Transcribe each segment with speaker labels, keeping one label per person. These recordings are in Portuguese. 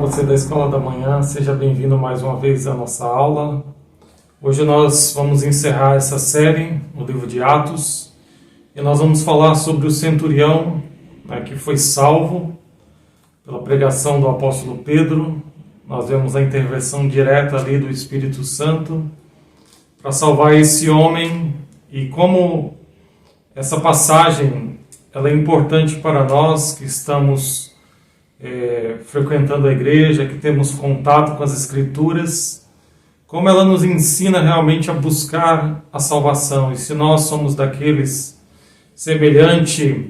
Speaker 1: você da Escola da Manhã, seja bem-vindo mais uma vez à nossa aula. Hoje nós vamos encerrar essa série, o livro de Atos, e nós vamos falar sobre o centurião, que foi salvo pela pregação do apóstolo Pedro. Nós vemos a intervenção direta ali do Espírito Santo para salvar esse homem, e como essa passagem ela é importante para nós que estamos frequentando a igreja, que temos contato com as Escrituras, como ela nos ensina realmente a buscar a salvação. E se nós somos daqueles semelhante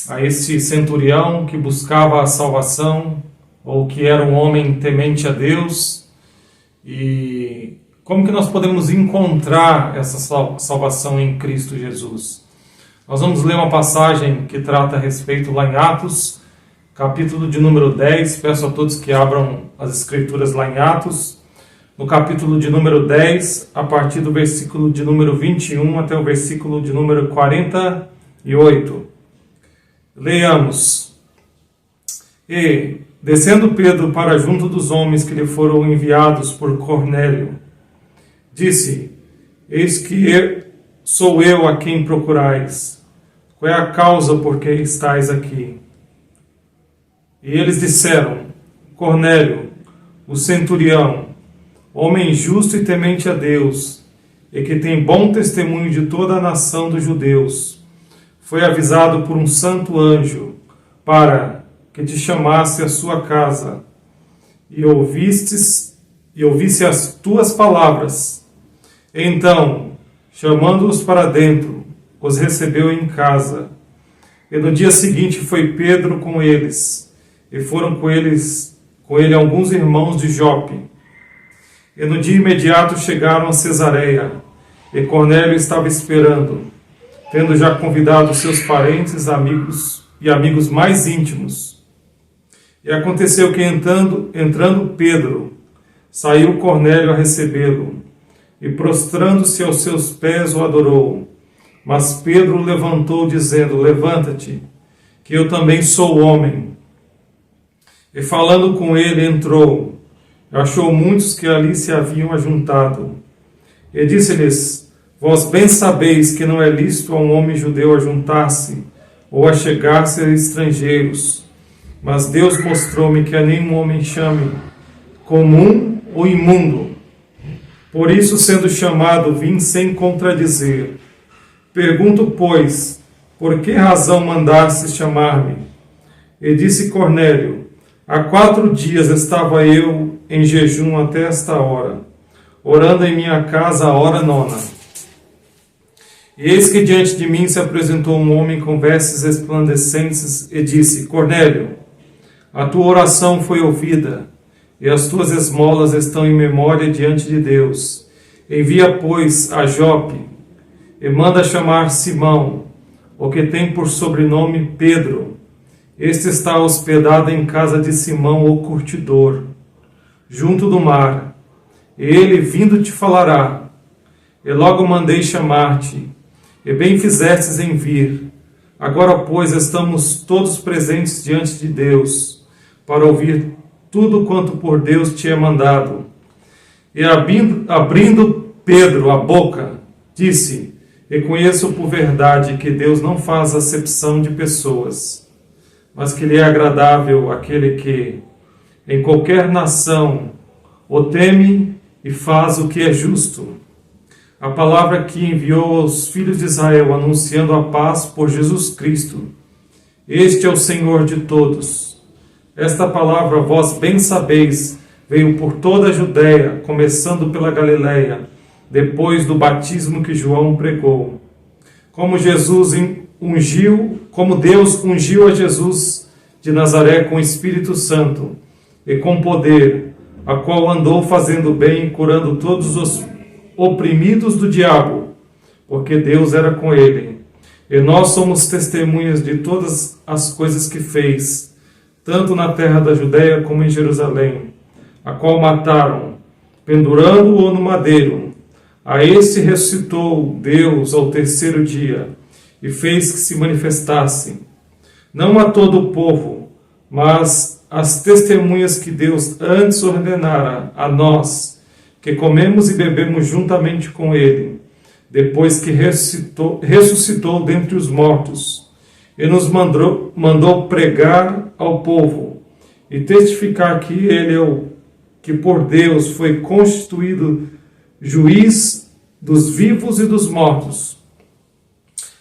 Speaker 1: a esse centurião que buscava a salvação, ou que era um homem temente a Deus, e como que nós podemos encontrar essa salvação em Cristo Jesus? Nós vamos ler uma passagem que trata a respeito lá em Atos, capítulo de número 10, peço a todos que abram as Escrituras lá em Atos, no capítulo de número 10, a partir do versículo de número 21 até o versículo de número 48. Leiamos. E, descendo Pedro para junto dos homens que lhe foram enviados por Cornélio, disse: Eis que sou eu a quem procurais. Qual é a causa por que estáis aqui? E eles disseram: Cornélio, o centurião, homem justo e temente a Deus, e que tem bom testemunho de toda a nação dos judeus, foi avisado por um santo anjo para que te chamasse à sua casa e ouvisse as tuas palavras. Então, chamando-os para dentro, os recebeu em casa. E no dia seguinte foi Pedro com eles, e foram com ele alguns irmãos de Jope. E no dia imediato chegaram a Cesareia, e Cornélio estava esperando, tendo já convidado seus parentes, amigos e amigos mais íntimos. E aconteceu que entrando Pedro, saiu Cornélio a recebê-lo, e prostrando-se aos seus pés o adorou. Mas Pedro o levantou, dizendo: Levanta-te, que eu também sou homem. E falando com ele, entrou, achou muitos que ali se haviam ajuntado, e disse-lhes: Vós bem sabeis que não é lícito a um homem judeu ajuntar-se, ou achegar-se a estrangeiros, mas Deus mostrou-me que a nenhum homem chame comum ou imundo. Por isso, sendo chamado, vim sem contradizer. Pergunto, pois, por que razão mandastes chamar-me? E disse Cornélio: Há 4 dias estava eu em jejum até esta hora, orando em minha casa a hora 9. E eis que diante de mim se apresentou um homem com vestes resplandecentes e disse: Cornélio, a tua oração foi ouvida, e as tuas esmolas estão em memória diante de Deus. Envia, pois, a Jope, e manda chamar Simão, o que tem por sobrenome Pedro. Este está hospedado em casa de Simão, o curtidor, junto do mar. E ele, vindo, te falará. E logo mandei chamar-te, e bem fizestes em vir. Agora, pois, estamos todos presentes diante de Deus, para ouvir tudo quanto por Deus te é mandado. E abrindo Pedro a boca, disse: Reconheço por verdade que Deus não faz acepção de pessoas, mas que lhe é agradável aquele que, em qualquer nação, o teme e faz o que é justo. A palavra que enviou aos filhos de Israel, anunciando a paz por Jesus Cristo. Este é o Senhor de todos. Esta palavra, vós bem sabeis, veio por toda a Judéia, começando pela Galileia, depois do batismo que João pregou. Como Deus ungiu a Jesus de Nazaré com o Espírito Santo e com poder, a qual andou fazendo bem e curando todos os oprimidos do diabo, porque Deus era com ele. E nós somos testemunhas de todas as coisas que fez, tanto na terra da Judéia como em Jerusalém, a qual mataram, pendurando-o no madeiro. A este ressuscitou Deus ao 3º dia, e fez que se manifestasse, não a todo o povo, mas as testemunhas que Deus antes ordenara a nós, que comemos e bebemos juntamente com ele, depois que ressuscitou dentre os mortos, e nos mandou pregar ao povo e testificar que ele é o que por Deus foi constituído juiz dos vivos e dos mortos.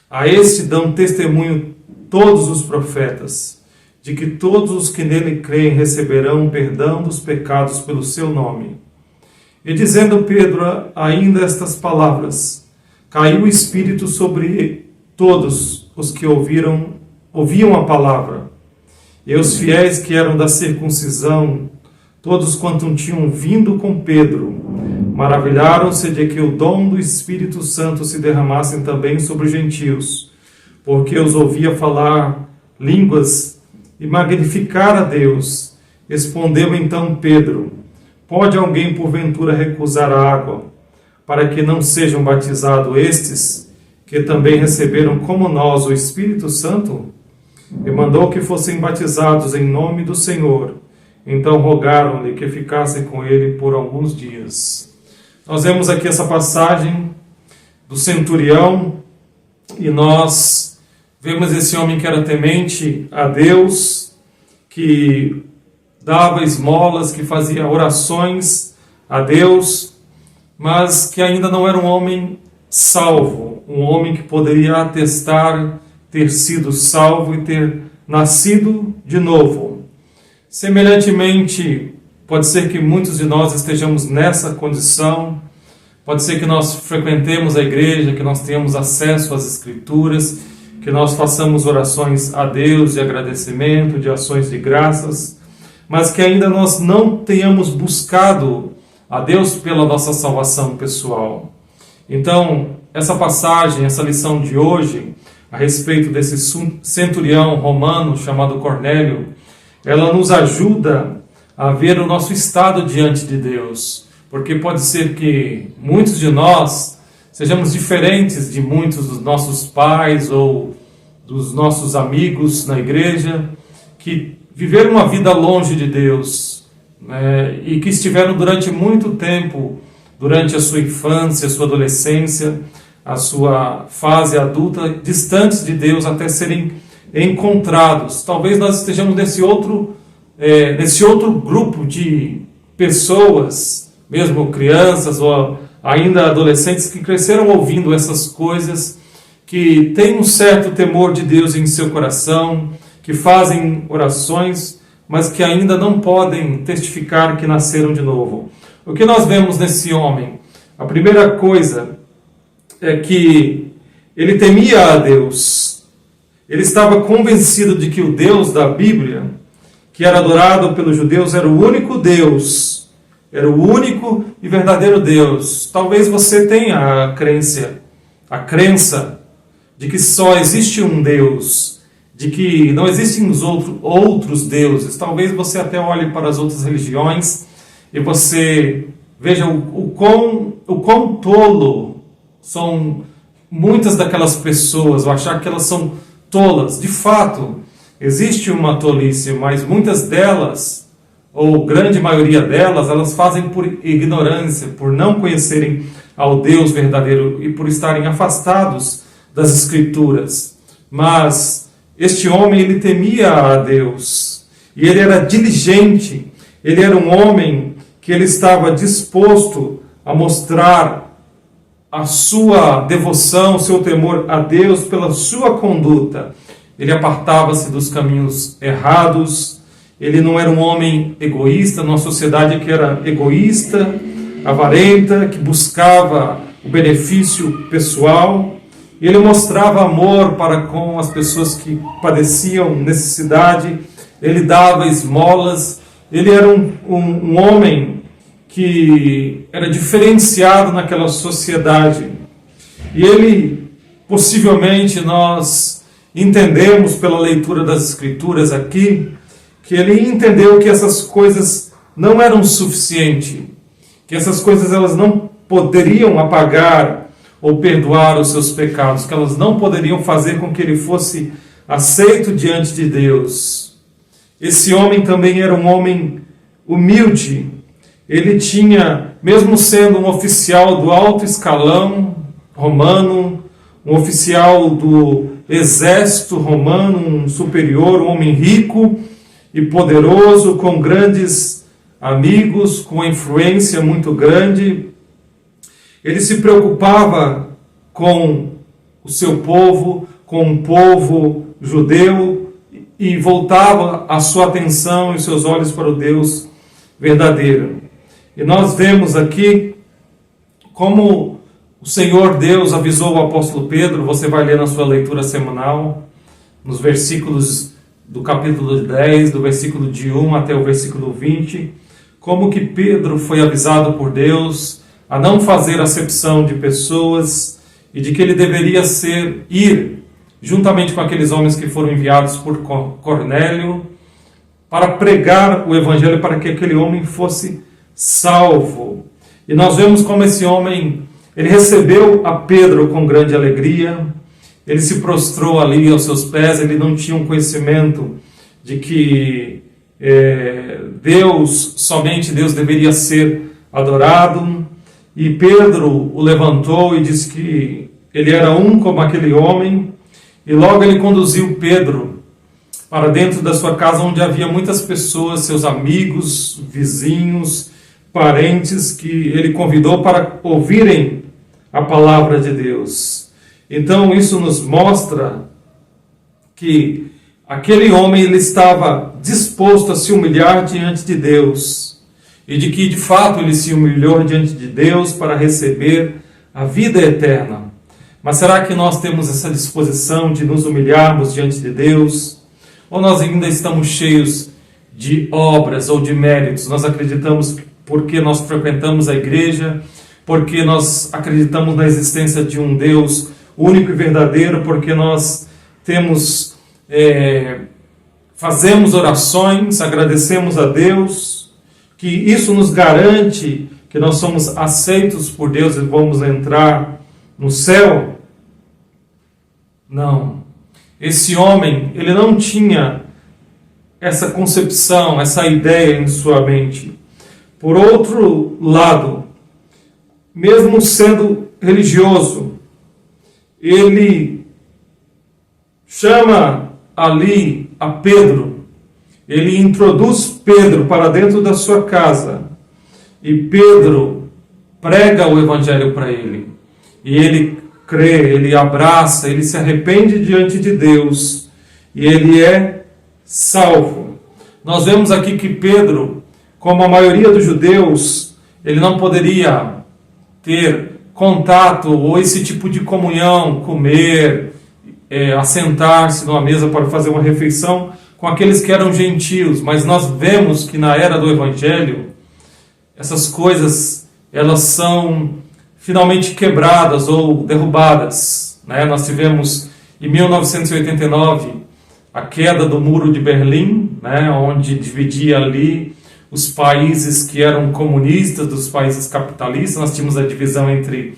Speaker 1: A este dão testemunho todos os profetas, de que todos os que nele creem receberão perdão dos pecados pelo seu nome. E dizendo Pedro ainda estas palavras, caiu o Espírito sobre todos os que ouviam a palavra. E os fiéis que eram da circuncisão, todos quanto tinham vindo com Pedro, maravilharam-se de que o dom do Espírito Santo se derramasse também sobre os gentios, porque os ouvia falar línguas e magnificar a Deus. Respondeu então Pedro, pode alguém porventura recusar a água, para que não sejam batizados estes, que também receberam como nós o Espírito Santo? E mandou que fossem batizados em nome do Senhor. Então rogaram-lhe que ficassem com ele por alguns dias. Nós vemos aqui essa passagem do centurião, e nós vemos esse homem que era temente a Deus, que dava esmolas, que fazia orações a Deus, mas que ainda não era um homem salvo, um homem que poderia atestar ter sido salvo e ter nascido de novo. Semelhantemente, pode ser que muitos de nós estejamos nessa condição, pode ser que nós frequentemos a igreja, que nós tenhamos acesso às Escrituras, que nós façamos orações a Deus de agradecimento, de ações de graças, mas que ainda nós não tenhamos buscado a Deus pela nossa salvação pessoal. Então, essa passagem, essa lição de hoje, a respeito desse centurião romano chamado Cornélio, ela nos ajuda a ver o nosso estado diante de Deus, porque pode ser que muitos de nós sejamos diferentes de muitos dos nossos pais ou dos nossos amigos na igreja, que viveram uma vida longe de Deus, né, e que estiveram durante muito tempo, durante a sua infância, a sua adolescência, a sua fase adulta, distantes de Deus até serem encontrados. Talvez nós estejamos nesse outro grupo de pessoas, mesmo crianças ou ainda adolescentes, que cresceram ouvindo essas coisas, que têm um certo temor de Deus em seu coração, que fazem orações, mas que ainda não podem testificar que nasceram de novo. O que nós vemos nesse homem? A primeira coisa é que ele temia a Deus. Ele estava convencido de que o Deus da Bíblia, que era adorado pelos judeus, era o único Deus, era o único e verdadeiro Deus. Talvez você tenha a crença de que só existe um Deus, de que não existem os outros deuses. Talvez você até olhe para as outras religiões e você veja o quão tolo são muitas daquelas pessoas, ou achar que elas são tolas. De fato, existe uma tolice, mas muitas delas, ou grande maioria delas, elas fazem por ignorância, por não conhecerem ao Deus verdadeiro e por estarem afastados das Escrituras. Mas este homem, ele temia a Deus, e ele era diligente, ele era um homem que ele estava disposto a mostrar a sua devoção, o seu temor a Deus pela sua conduta. Ele apartava-se dos caminhos errados, ele não era um homem egoísta, numa sociedade que era egoísta, avarenta, que buscava o benefício pessoal. Ele mostrava amor para com as pessoas que padeciam necessidade, ele dava esmolas, ele era um homem que era diferenciado naquela sociedade. E ele, possivelmente, nós entendemos pela leitura das Escrituras aqui, que ele entendeu que essas coisas não eram suficientes, que essas coisas elas não poderiam apagar ou perdoar os seus pecados, que elas não poderiam fazer com que ele fosse aceito diante de Deus. Esse homem também era um homem humilde. Ele tinha, mesmo sendo um oficial do alto escalão romano, um oficial do exército romano, um superior, um homem rico e poderoso, com grandes amigos, com influência muito grande, ele se preocupava com o seu povo, com o povo judeu, e voltava a sua atenção e seus olhos para o Deus verdadeiro. E nós vemos aqui como o Senhor Deus avisou o apóstolo Pedro. Você vai ler na sua leitura semanal, nos versículos do capítulo 10, do versículo de 1 até o versículo 20, como que Pedro foi avisado por Deus a não fazer acepção de pessoas e de que ele deveria ir juntamente com aqueles homens que foram enviados por Cornélio para pregar o evangelho para que aquele homem fosse salvo. E nós vemos como esse homem, ele recebeu a Pedro com grande alegria, ele se prostrou ali aos seus pés, ele não tinha um conhecimento de que somente Deus deveria ser adorado, e Pedro o levantou e disse que ele era um como aquele homem, e logo ele conduziu Pedro para dentro da sua casa, onde havia muitas pessoas, seus amigos, vizinhos, parentes, que ele convidou para ouvirem a palavra de Deus. Então isso nos mostra que aquele homem, ele estava disposto a se humilhar diante de Deus, e de que de fato ele se humilhou diante de Deus para receber a vida eterna. Mas será que nós temos essa disposição de nos humilharmos diante de Deus? Ou nós ainda estamos cheios de obras ou de méritos? Nós acreditamos porque nós frequentamos a igreja, porque nós acreditamos na existência de um Deus único e verdadeiro, porque nós fazemos orações, agradecemos a Deus, que isso nos garante que nós somos aceitos por Deus e vamos entrar no céu? Não. Esse homem, ele não tinha essa concepção, essa ideia em sua mente. Por outro lado, mesmo sendo religioso, ele chama ali a Pedro, ele introduz Pedro para dentro da sua casa, e Pedro prega o evangelho para ele, e ele crê, ele abraça, ele se arrepende diante de Deus, e ele é salvo. Nós vemos aqui que Pedro, como a maioria dos judeus, ele não poderia ter contato ou esse tipo de comunhão, comer, assentar-se numa mesa para fazer uma refeição com aqueles que eram gentios. Mas nós vemos que na era do Evangelho, essas coisas, elas são finalmente quebradas ou derrubadas, né? Nós tivemos em 1989 a queda do Muro de Berlim, né? Onde dividia ali os países que eram comunistas dos países capitalistas. Nós tínhamos a divisão entre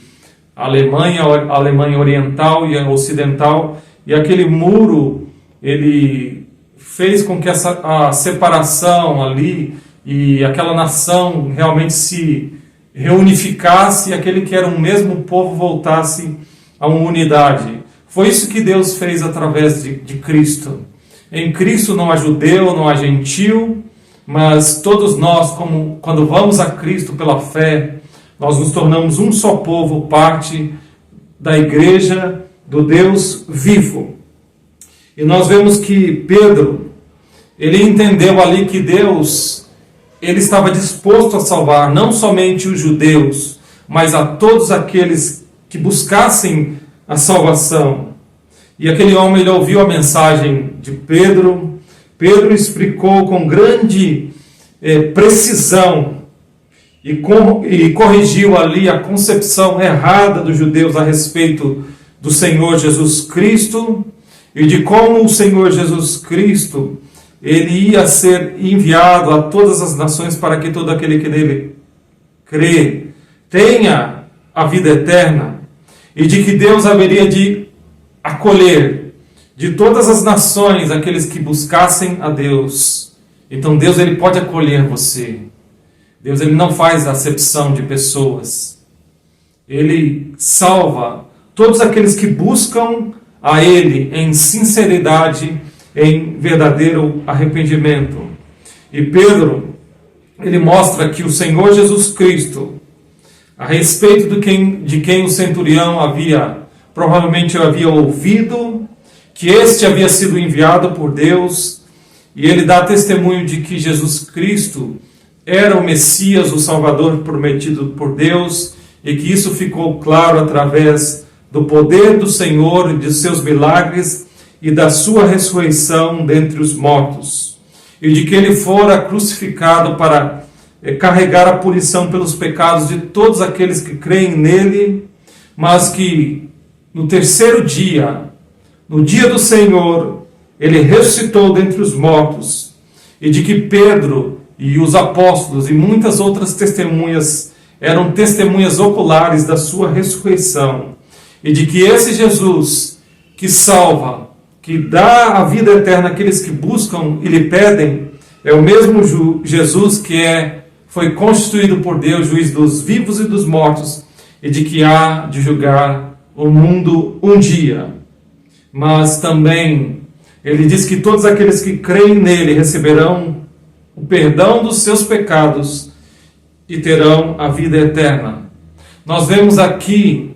Speaker 1: a Alemanha Oriental e a Ocidental, e aquele muro, ele fez com que a separação ali e aquela nação realmente se reunificasse, e aquele que era um mesmo povo voltasse a uma unidade. Foi isso que Deus fez através de Cristo. Em Cristo não há judeu, não há gentil, mas todos nós, quando vamos a Cristo pela fé, nós nos tornamos um só povo, parte da igreja do Deus vivo. E nós vemos que Pedro, ele entendeu ali que Deus, ele estava disposto a salvar não somente os judeus, mas a todos aqueles que buscassem a salvação. E aquele homem, ele ouviu a mensagem de Pedro. Pedro explicou com grande precisão e corrigiu ali a concepção errada dos judeus a respeito do Senhor Jesus Cristo e de como o Senhor Jesus Cristo, ele ia ser enviado a todas as nações para que todo aquele que nele crê tenha a vida eterna, e de que Deus haveria de acolher de todas as nações aqueles que buscassem a Deus. Então Deus ele pode acolher você. Deus ele não faz acepção de pessoas. Ele salva todos aqueles que buscam a Ele em sinceridade, em verdadeiro arrependimento. E Pedro, ele mostra que o Senhor Jesus Cristo, a respeito de quem o centurião provavelmente havia ouvido, que este havia sido enviado por Deus, e ele dá testemunho de que Jesus Cristo era o Messias, o Salvador prometido por Deus, e que isso ficou claro através do poder do Senhor, de seus milagres e da sua ressurreição dentre os mortos, e de que ele fora crucificado para carregar a punição pelos pecados de todos aqueles que creem nele, mas que no terceiro dia, no dia do Senhor, ele ressuscitou dentre os mortos, e de que Pedro e os apóstolos e muitas outras testemunhas eram testemunhas oculares da sua ressurreição, e de que esse Jesus que salva, que dá a vida eterna àqueles que buscam e lhe pedem, é o mesmo Jesus que foi constituído por Deus, juiz dos vivos e dos mortos, e de que há de julgar o mundo um dia. Mas também ele diz que todos aqueles que creem nele receberão o perdão dos seus pecados e terão a vida eterna. Nós vemos aqui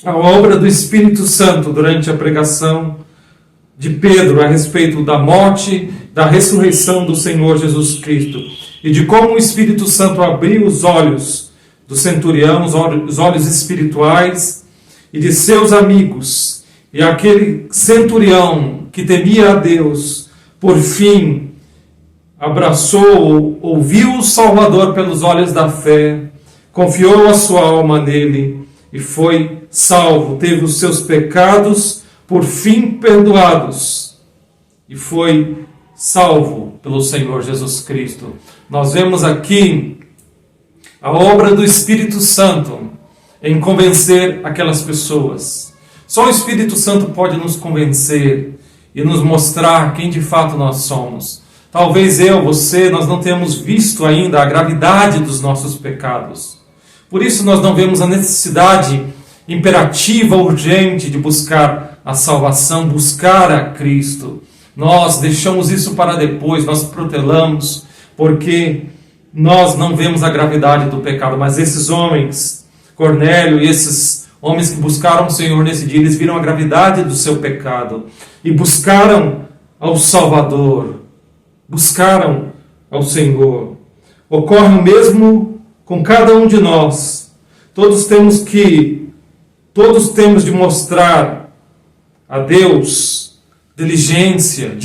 Speaker 1: a obra do Espírito Santo durante a pregação de Pedro a respeito da morte, da ressurreição do Senhor Jesus Cristo, e de como o Espírito Santo abriu os olhos do centurião, os olhos espirituais, e de seus amigos, e aquele centurião que temia a Deus, por fim, abraçou, ouviu o Salvador pelos olhos da fé, confiou a sua alma nele e foi salvo, teve os seus pecados por fim perdoados e foi salvo pelo Senhor Jesus Cristo. Nós vemos aqui a obra do Espírito Santo em convencer aquelas pessoas. Só o Espírito Santo pode nos convencer e nos mostrar quem de fato nós somos. Talvez você, nós não tenhamos visto ainda a gravidade dos nossos pecados. Por isso nós não vemos a necessidade imperativa, urgente de buscar a salvação, buscar a Cristo. Nós deixamos isso para depois, nós protelamos, porque nós não vemos a gravidade do pecado. Mas esses homens, Cornélio e esses homens que buscaram o Senhor nesse dia, eles viram a gravidade do seu pecado e buscaram ao Salvador. Buscaram ao Senhor. Ocorre o mesmo com cada um de nós. Todos temos de mostrar a Deus diligência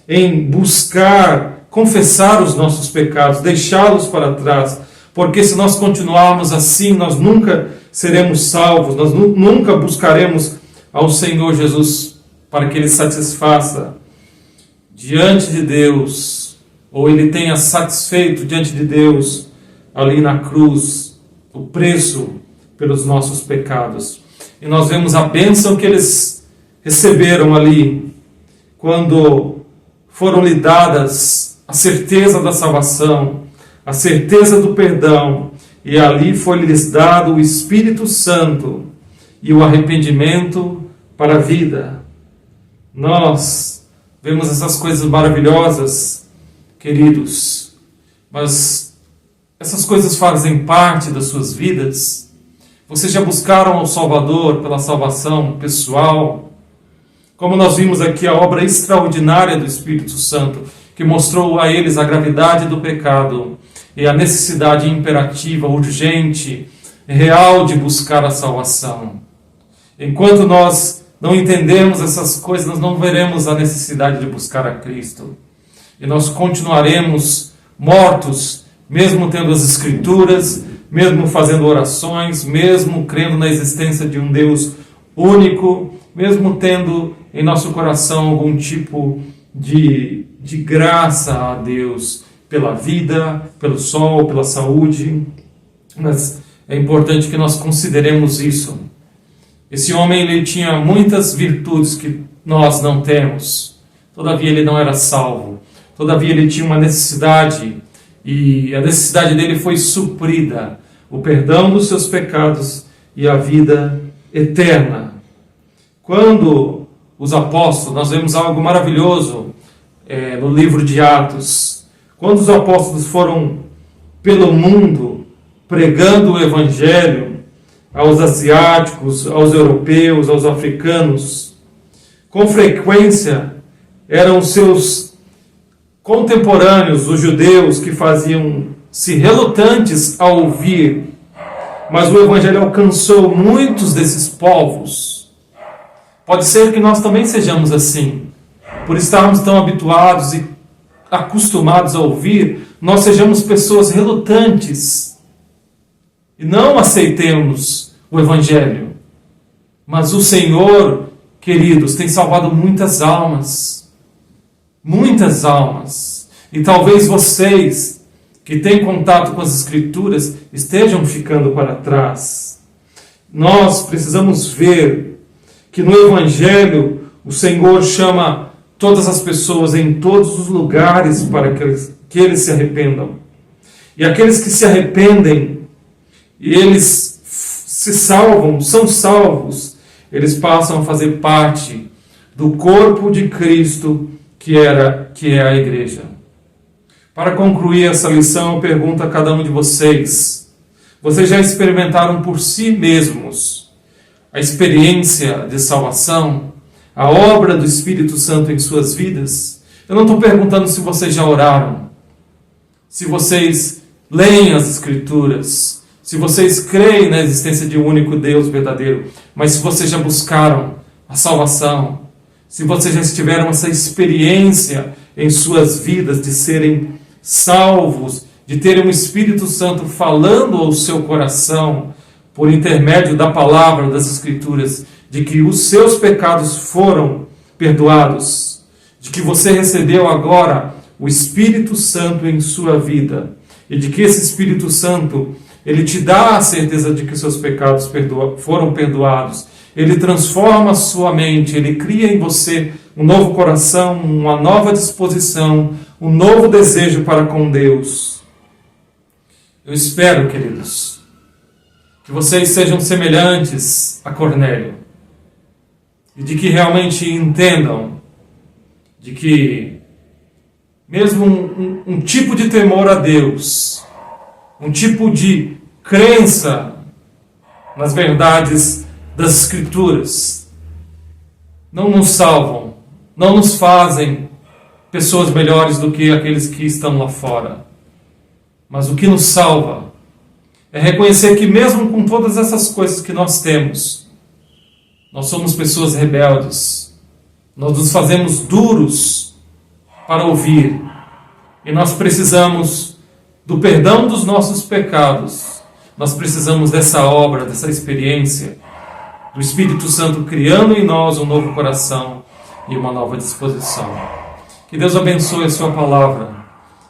Speaker 1: em buscar, confessar os nossos pecados, deixá-los para trás, porque se nós continuarmos assim, nós nunca seremos salvos, nós nunca buscaremos ao Senhor Jesus para que Ele satisfaça diante de Deus, ou Ele tenha satisfeito diante de Deus, ali na cruz, o preço pelos nossos pecados. E nós vemos a bênção que eles receberam ali, quando foram lhe dadas a certeza da salvação, a certeza do perdão, e ali foi-lhes dado o Espírito Santo e o arrependimento para a vida. Nós vemos essas coisas maravilhosas, queridos, mas essas coisas fazem parte das suas vidas. Vocês já buscaram ao Salvador pela salvação pessoal? Como nós vimos aqui a obra extraordinária do Espírito Santo, que mostrou a eles a gravidade do pecado e a necessidade imperativa, urgente, real de buscar a salvação. Enquanto nós não entendermos essas coisas, nós não veremos a necessidade de buscar a Cristo. E nós continuaremos mortos, mesmo tendo as Escrituras, mesmo fazendo orações, mesmo crendo na existência de um Deus único, mesmo tendo em nosso coração algum tipo de graça a Deus pela vida, pelo sol, pela saúde. Mas é importante que nós consideremos isso. Esse homem, ele tinha muitas virtudes que nós não temos. Todavia ele não era salvo. Todavia ele tinha uma necessidade, e a necessidade dele foi suprida: o perdão dos seus pecados e a vida eterna. Quando os apóstolos, nós vemos algo maravilhoso no livro de Atos, quando os apóstolos foram pelo mundo pregando o evangelho aos asiáticos, aos europeus, aos africanos, com frequência eram seus contemporâneos, os judeus, que faziam-se relutantes a ouvir, mas o evangelho alcançou muitos desses povos. Pode ser que nós também sejamos assim, por estarmos tão habituados e acostumados a ouvir, nós sejamos pessoas relutantes e não aceitemos o evangelho. Mas o Senhor, queridos, tem salvado muitas almas. Muitas almas. E talvez vocês que têm contato com as Escrituras estejam ficando para trás. Nós precisamos ver que no evangelho o Senhor chama todas as pessoas em todos os lugares para que eles se arrependam. E aqueles que se arrependem, e eles se salvam, são salvos, eles passam a fazer parte do corpo de Cristo, que é a igreja. Para concluir essa lição, eu pergunto a cada um de vocês: vocês já experimentaram por si mesmos a experiência de salvação, a obra do Espírito Santo em suas vidas? Eu não estou perguntando se vocês já oraram, se vocês leem as Escrituras, se vocês creem na existência de um único Deus verdadeiro, mas se vocês já buscaram a salvação, se vocês já tiveram essa experiência em suas vidas de serem salvos, de terem um Espírito Santo falando ao seu coração, por intermédio da palavra, das Escrituras, de que os seus pecados foram perdoados, de que você recebeu agora o Espírito Santo em sua vida, e de que esse Espírito Santo, ele te dá a certeza de que os seus pecados foram perdoados, ele transforma a sua mente, ele cria em você um novo coração, uma nova disposição, um novo desejo para com Deus. Eu espero, queridos, que vocês sejam semelhantes a Cornélio, e de que realmente entendam de que mesmo um tipo de temor a Deus, um tipo de crença nas verdades das Escrituras, não nos salvam, não nos fazem pessoas melhores do que aqueles que estão lá fora. Mas o que nos salva é reconhecer que mesmo com todas essas coisas que nós temos, nós somos pessoas rebeldes, nós nos fazemos duros para ouvir, e nós precisamos do perdão dos nossos pecados, nós precisamos dessa obra, dessa experiência, do Espírito Santo criando em nós um novo coração e uma nova disposição. Que Deus abençoe a sua palavra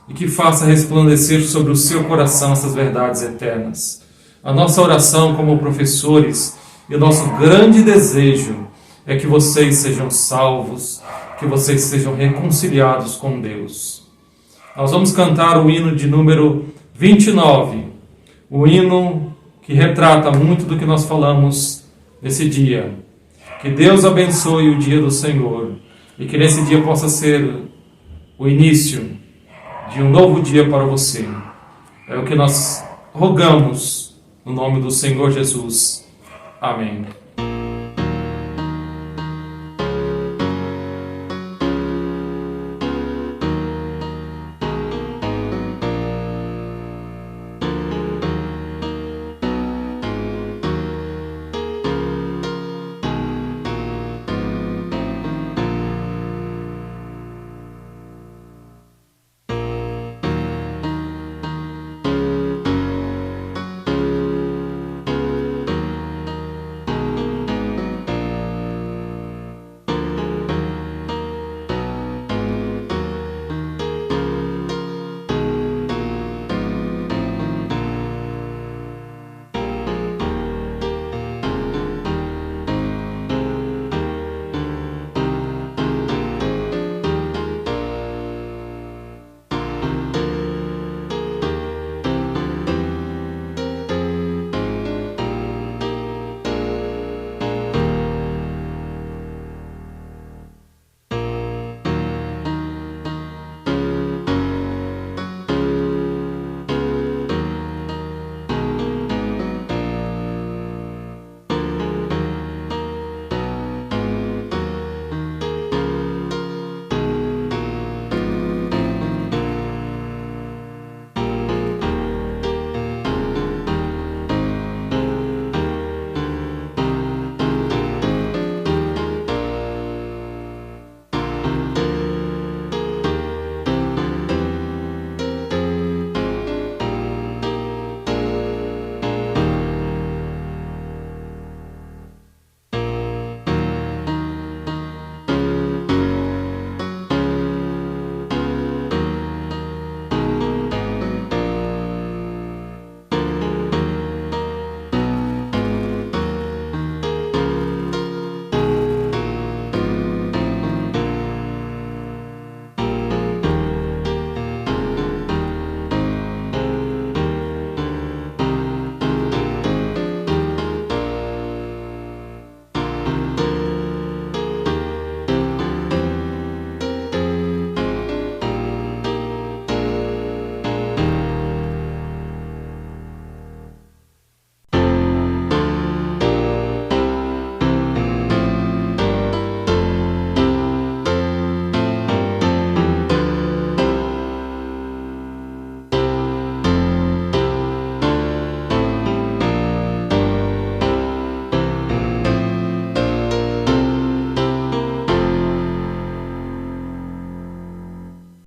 Speaker 1: e que faça resplandecer sobre o seu coração essas verdades eternas. A nossa oração como professores e o nosso grande desejo é que vocês sejam salvos, que vocês sejam reconciliados com Deus. Nós vamos cantar o hino de número 29, o hino que retrata muito do que nós falamos nesse dia. Que Deus abençoe o dia do Senhor e que nesse dia possa ser o início de um novo dia para você. É o que nós rogamos no nome do Senhor Jesus. Amém.